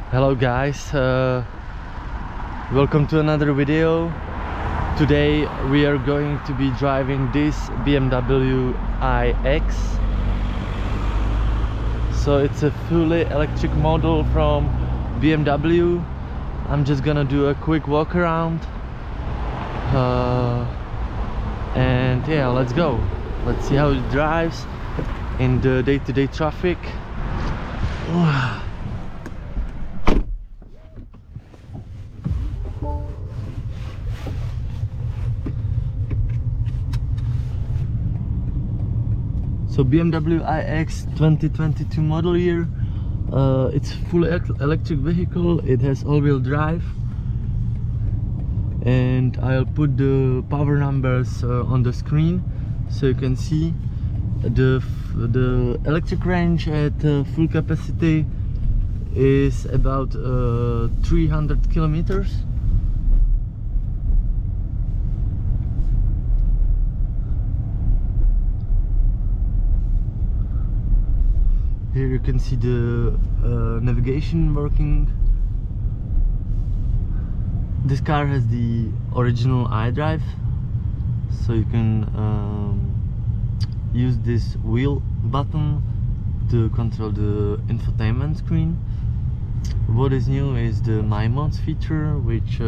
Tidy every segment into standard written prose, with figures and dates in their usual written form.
Hello guys, welcome to another video. Today we are going to be driving this BMW iX. So it's a fully electric model from BMW. I'm just gonna do a quick walk around and yeah, let's go. Let's see how it drives in the day-to-day traffic. So BMW iX 2022 model year. It's a fully electric vehicle. It has all-wheel drive, and I'll put the power numbers on the screen so you can see. The electric range at full capacity is about 300 kilometers. Here you can see the navigation working. This car has the original iDrive, so you can use this wheel button to control the infotainment screen. What is new is the My Modes feature, which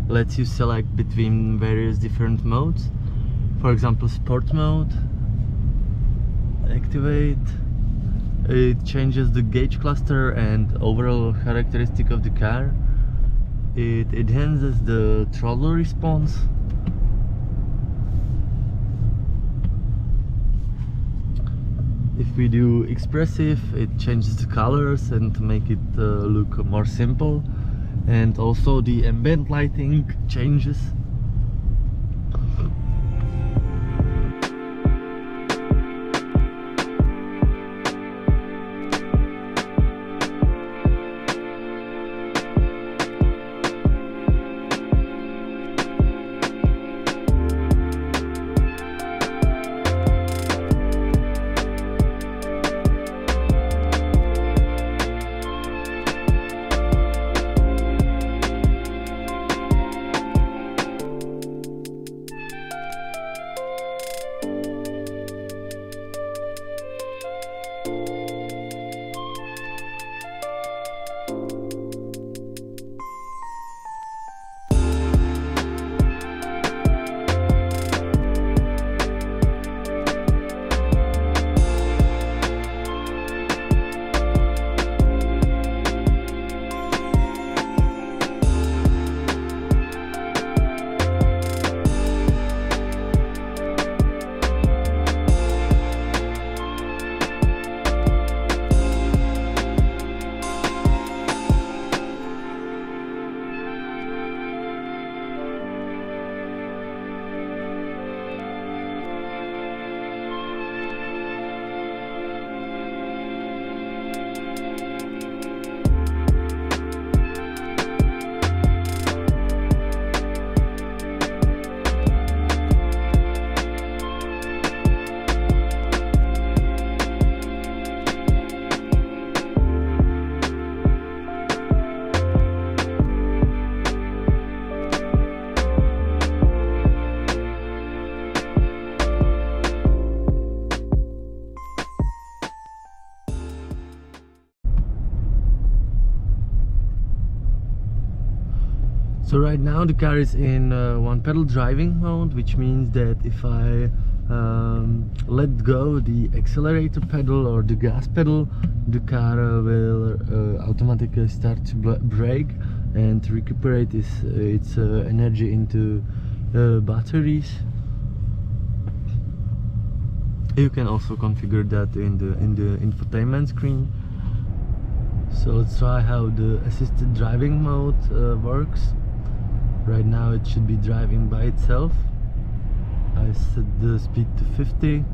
lets you select between various different modes. For example, Sport mode, activate. It changes the gauge cluster and overall characteristic of the car. It enhances the throttle response. If we do expressive, it changes the colors and make it look more simple. And also the ambient lighting changes. So right now the car is in one pedal driving mode, which means that if I let go the accelerator pedal or the gas pedal, the car will automatically start to brake and recuperate its energy into batteries. You can also configure that in the infotainment screen. So let's try how the assisted driving mode works. Right now it should be driving by itself. I set the speed to 50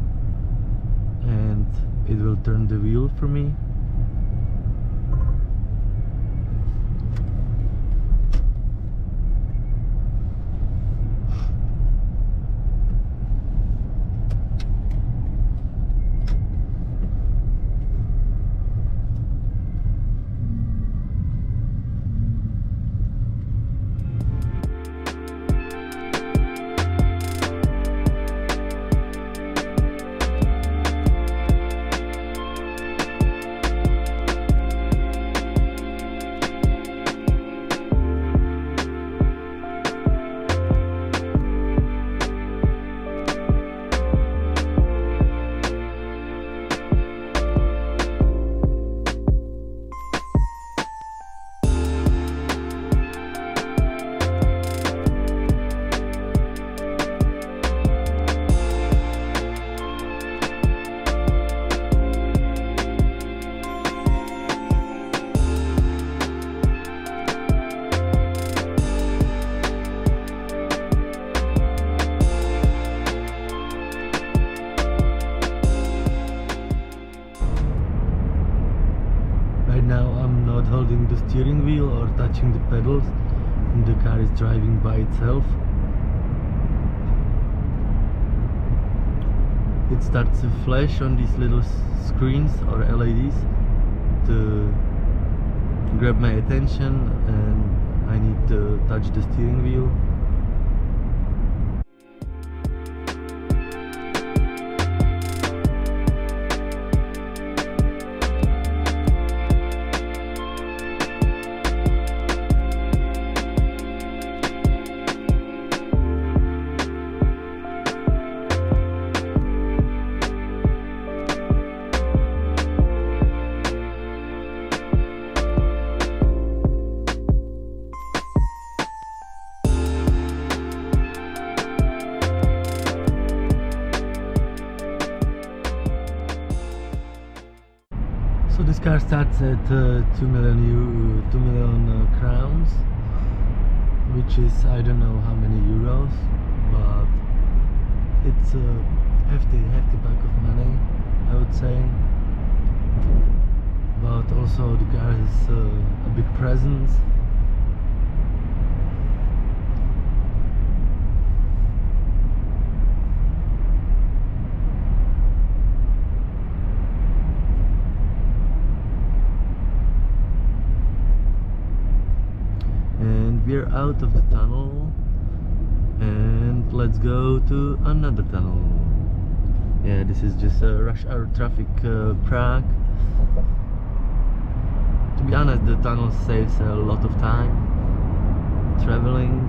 and it will turn the wheel for me. touching the steering wheel or touching the pedals, and the car is driving by itself. It starts to flash on these little screens or LEDs to grab my attention, and I need to touch the steering wheel. So this car starts at 2 million crowns, which is I don't know how many euros, but it's a hefty bag of money, I would say. But also the car has a big presence. We're out of the tunnel, and let's go to another tunnel. Yeah, this is just a rush hour traffic Prague. To be honest, the tunnel saves a lot of time traveling.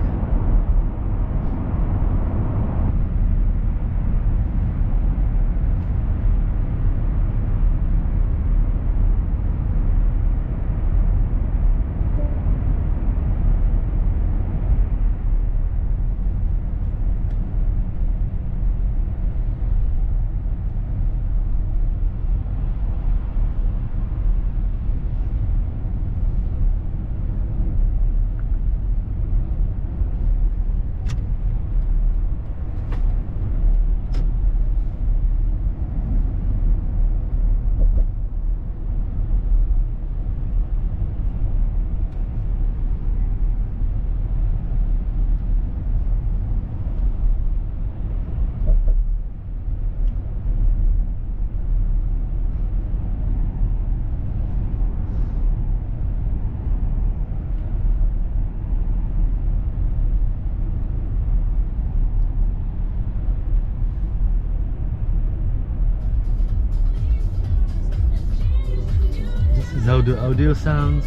This is how the audio sounds.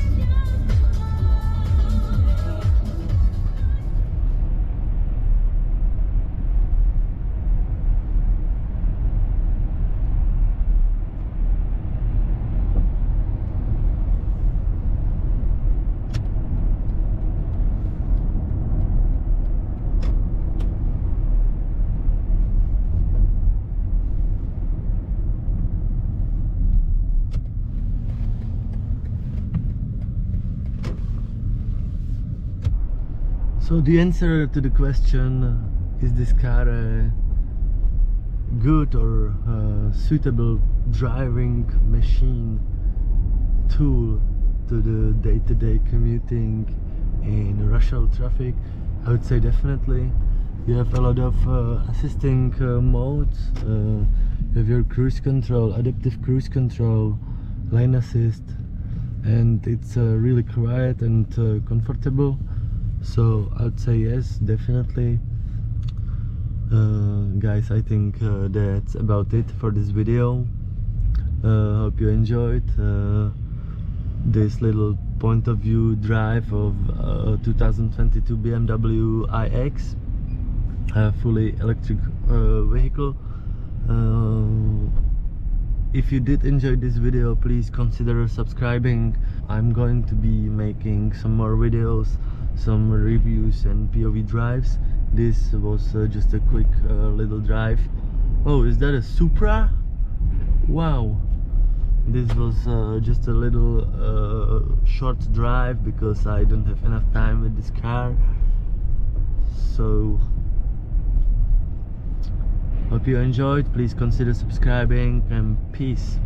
So the answer to the question, is this car a good or suitable driving machine tool to the day-to-day commuting in rush hour traffic? I would say definitely. You have a lot of assisting modes. You have your cruise control, adaptive cruise control, lane assist, and it's really quiet and comfortable. So I would say yes, definitely. Guys, I think that's about it for this video. Hope you enjoyed this little point of view drive of 2022 BMW iX, a fully electric vehicle. If you did enjoy this video, please consider subscribing. I'm going to be making some more videos, some reviews and POV drives. This was just a quick little drive. Oh, is that a Supra? Wow, this was just a little short drive because I don't have enough time with this car. So hope you enjoyed. Please consider subscribing, and peace.